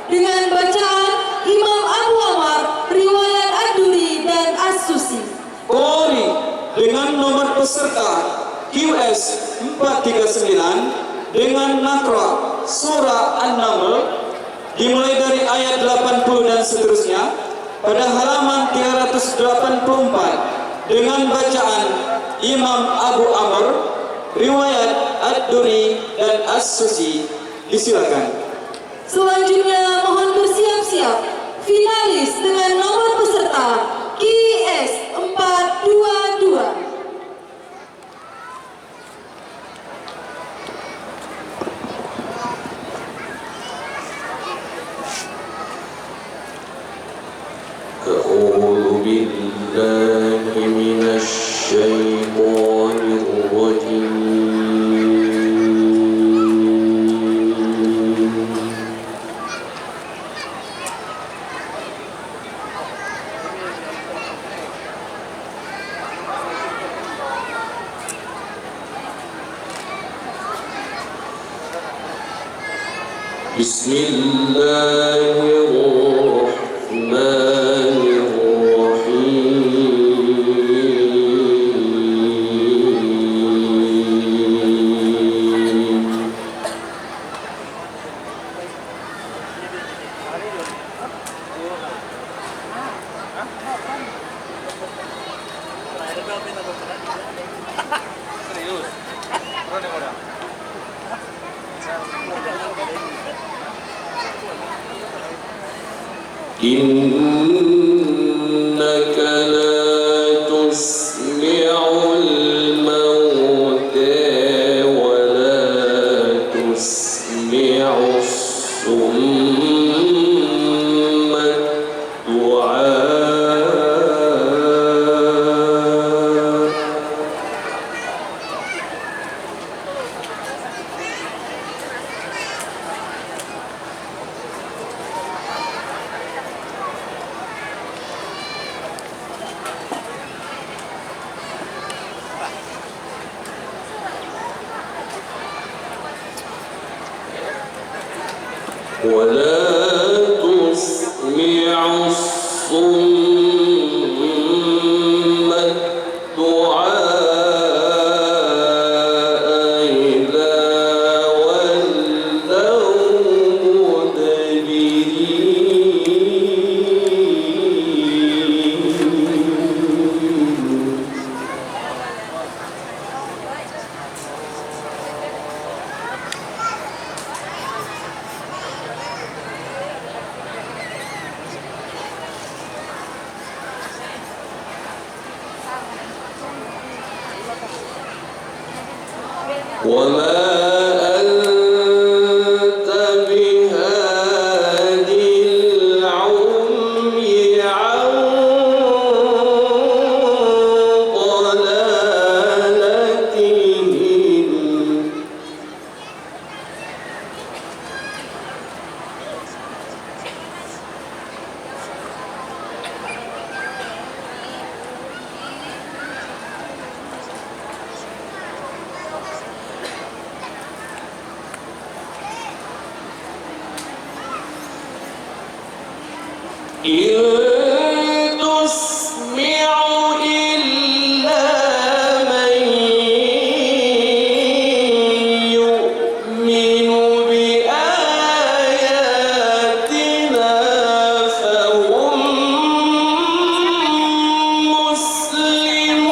dengan bacaan Imam Abu Amr, riwayat Ad-Duri dan As-Susi. Qori dengan nomor peserta QS 439 dengan nakra surah An-Naml dimulai dari ayat 80 dan seterusnya pada halaman 384 dengan bacaan Imam Abu Amr, riwayat Ad-Duri dan As-Susi. Disilakan. Selanjutnya mohon bersiap-siap finalis dengan nomor peserta QS 422. أعوذ بالله من الشيطان الرجيم بسم الله الرحمن الرحيم إنك لا تسمع الموتى ولا تسمع الصم الدعاء ولا تسمع الصم الدعاء إذا ولوا مدبرين وما أنت بهاد العمي عن ضلالتهم إن تسمع إلا من يؤمن بآياتنا فهم مسلمون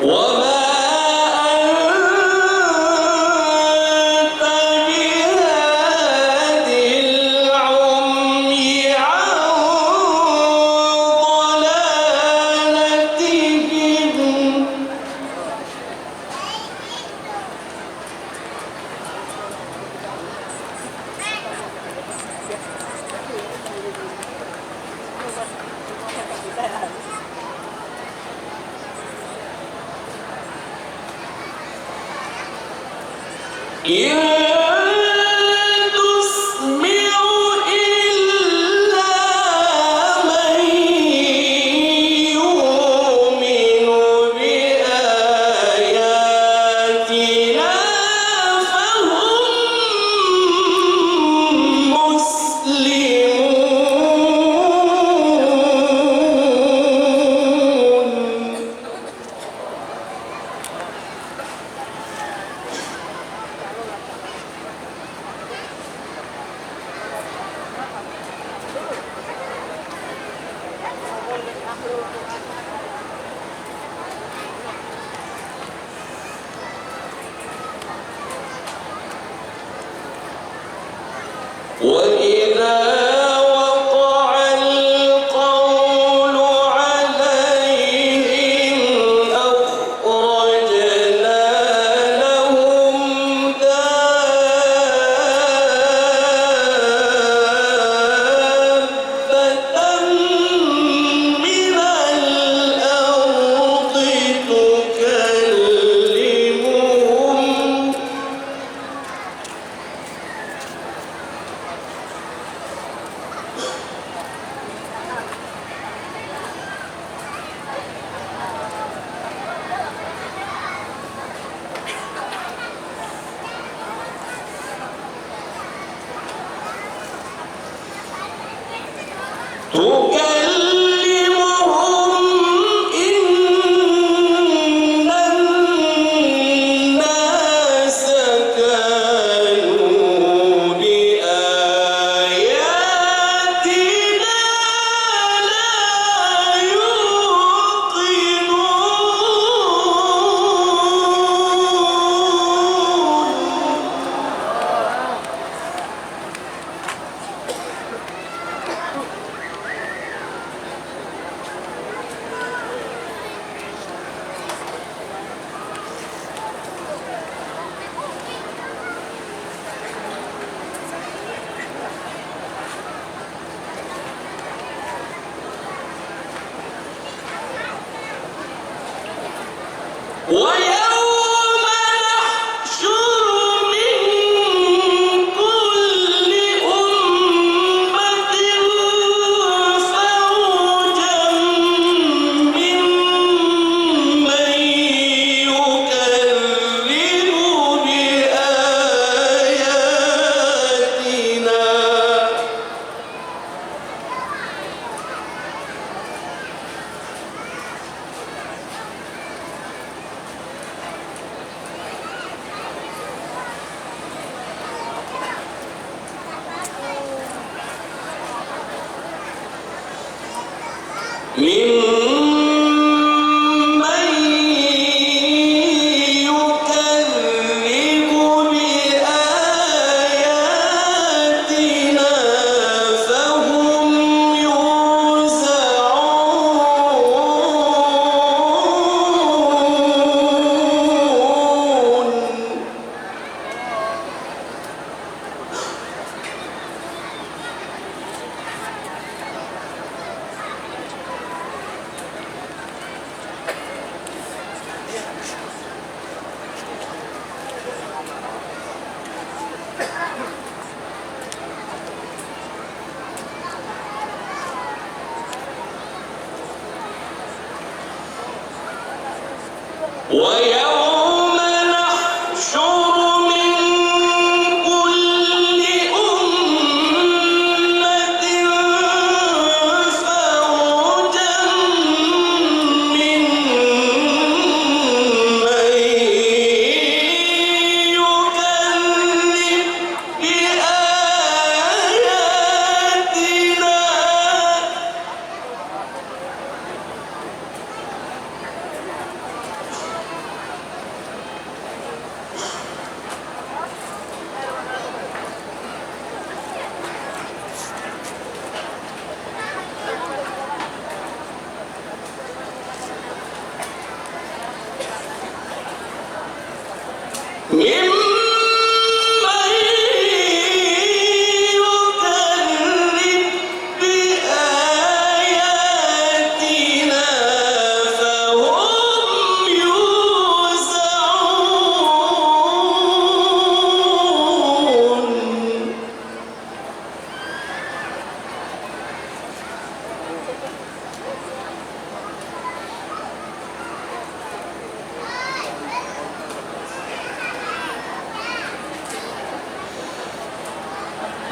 وما أنت بهاد العمي عن ضلالتهم إن تسمع إلا من يؤمن بآياتنا فهم مسلمون. وإذا وقع القول عليهم أخرجنا لهم دابة من الأرض تكلمهم. إن الناس كانوا بآياتنا لا يوقنون. ويوم نحشر من كل أمة فوجا ممن يكذب بآياتنا. ممن يكذب بآياتنا فهم يوزعون. ويوم نحشر من كل أمة فوجا ممن يكذب بآياتنا.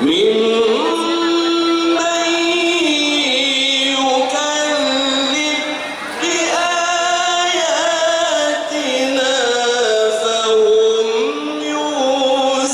ممن يكذب بآياتنا فهم يوزعون.